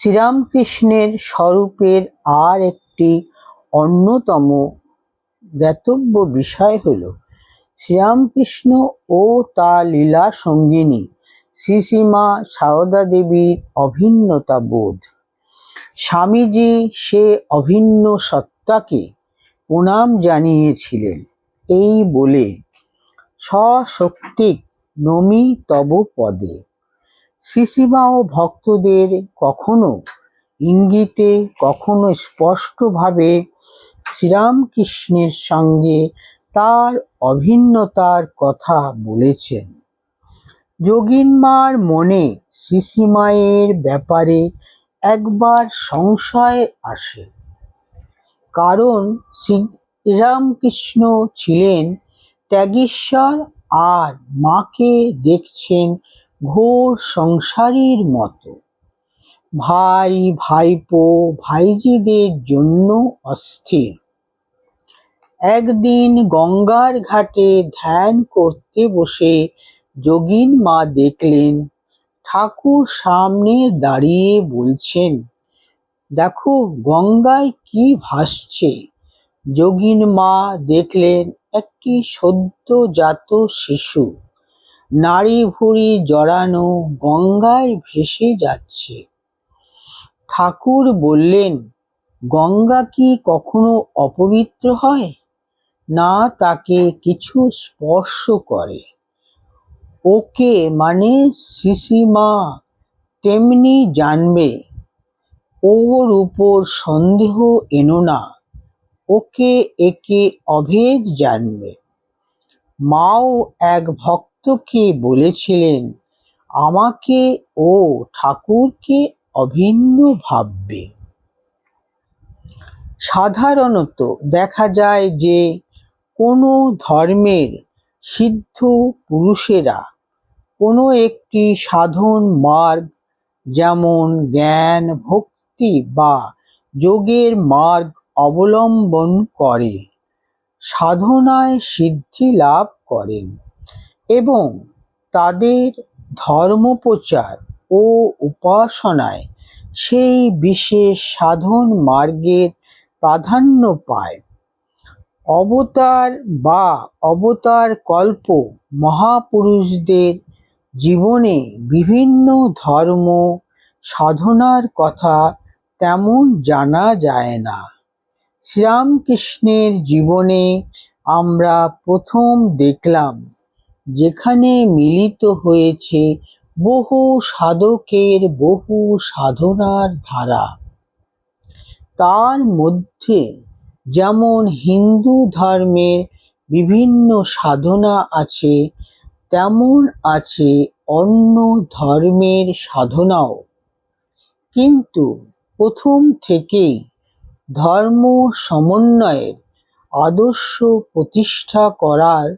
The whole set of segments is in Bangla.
শ্রীরামকৃষ্ণের স্বরূপের আর একটি অন্যতম জ্ঞাতব্য বিষয় হল শ্রীরামকৃষ্ণ ও তার লীলা সঙ্গিনী শ্রীশ্রীমা সারদা দেবীর অভিন্নতা বোধ। স্বামীজি সে অভিন্ন সত্তাকে প্রণাম জানিয়েছিলেন এই বলে, স্বশক্তিক নমি তব পদে। শ্রীশ্রীমাও ভক্তদের কখনো ইঙ্গিতে কখনো স্পষ্টভাবে শ্রীরামকৃষ্ণের সঙ্গে তার অভিন্নতার কথা বলেছেন। যোগীনমার মনে শ্রীশ্রীমায়ের ব্যাপারে একবার সংশয় আসে, কারণ শ্রীরামকৃষ্ণ ছিলেন ত্যাগীশ্বর আর মাকে দেখছেন ঘোর সংসারীর মতো। ভাই ভাইপো ভাইঝিদের জন্য অস্থির। একদিন গঙ্গার ঘাটে ধ্যান করতে বসে যোগীন মা দেখলেন ঠাকুর সামনে দাঁড়িয়ে বলছেন, দেখো গঙ্গায় কি ভাসছে। যোগীন মা দেখলেন একটি সদ্যজাত শিশু নাড়ি ভুঁড়ি জড়ানো গঙ্গায় ভেসে যাচ্ছে। ঠাকুর বললেন, গঙ্গা কি কখনো অপবিত্র হয়? না, তাকে কিছু স্পর্শ করে। ওকে মানে শ্রীশ্রীমা তেমনি জানবে। ওর উপর সন্দেহ এনো না, ওকে একে অভেদ জানবে। মাও এক ভক্তকে বলেছিলেন, আমাকে ও ঠাকুরকে অভিন্ন ভাববে। সাধারণত দেখা যায় যে কোনো ধর্মের সিদ্ধ পুরুষেরা কোনো একটি সাধন মার্গ, যেমন জ্ঞান ভক্তি বা যোগের মার্গ অবলম্বন করে সাধনায় সিদ্ধি লাভ করেন এবং তাদের ধর্মপ্রচার ও উপাসনায় সেই বিশেষ সাধন মার্গের প্রাধান্য পায়। অবতার বা অবতার কল্প মহাপুরুষদের জীবনে বিভিন্ন ধর্ম সাধনার কথা তেমন জানা যায় না। শ্রীরামকৃষ্ণের জীবনে আমরা প্রথম দেখলাম যেখানে মিলিত হয়েছে বহু সাধকের বহু সাধনার ধারা। তার মধ্যে যেমন হিন্দু ধর্মের বিভিন্ন সাধনা আছে, তেমন আছে অন্য ধর্মের সাধনাও। কিন্তু প্রথম থেকেই ধর্ম সমন্বয়ের আদর্শ প্রতিষ্ঠা করার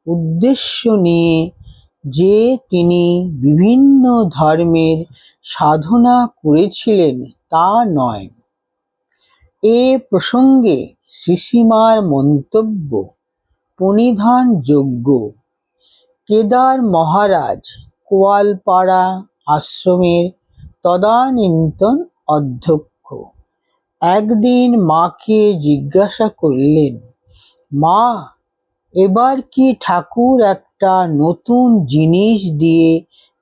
উদ্দেশ্য নিয়ে যে তিনি বিভিন্ন ধর্মের সাধনা করেছিলেন তা নয়। এ প্রসঙ্গে শ্রীশ্রীমার মন্তব্য প্রণিধানযোগ্য। কেদার মহারাজ কোয়ালপাড়া আশ্রমের তদানীন্তন অধ্যক্ষ একদিন মাকে জিজ্ঞাসা করলেন, মা, এবার কি ঠাকুর একটা নতুন জিনিস দিয়ে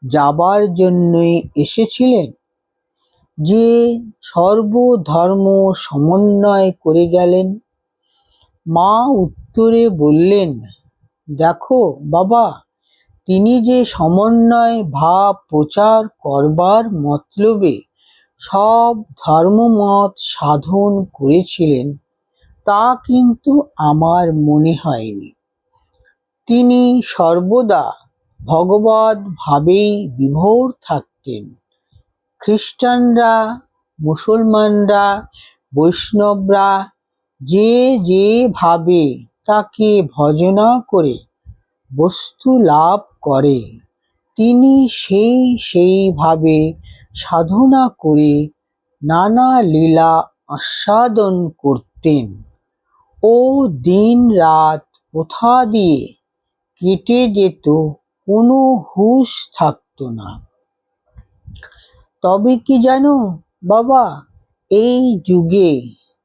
যাবার জন্যই এসেছিলেন, যে সর্বধর্ম সমন্বয় করে গেলেন? মা উত্তরে বললেন, দেখো বাবা, তিনি যে সমন্বয় ভাব প্রচার করবার মতলবে সব ধর্মমত সাধন করেছিলেন তা কিন্তু আমার মনে হয়নি। তিনি সর্বদা ভগবদ ভাবেই বিভোর থাকতেন। খ্রিস্টানরা, মুসলমানরা, বৈষ্ণবরা যে যে ভাবে তাকে ভজনা করে বস্তু লাভ করে, তিনি সেই ভাবে সাধনা করে নানা লীলা আস্বাদন করতেন। ও দিন রাত কোথা দিয়ে কেটে যেত কোনো হুঁশ থাকতো না। তবে কি জানো, বাবা, এই যুগে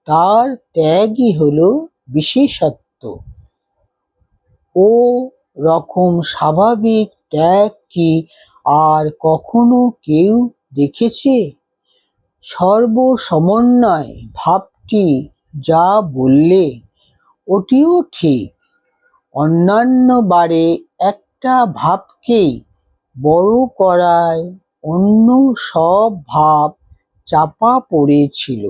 তার ত্যাগই হলো বিশেষত্ব। ও রকম স্বাভাবিক ত্যাগ কি আর কখনো কেউ দেখেছে? সর্বসমন্বয় ভাবটি যা বললে ওটিও ঠিক। অন্যান্য বারে একটা ভাবকেই বড় করায় অন্য সব ভাব চাপা পড়েছিল।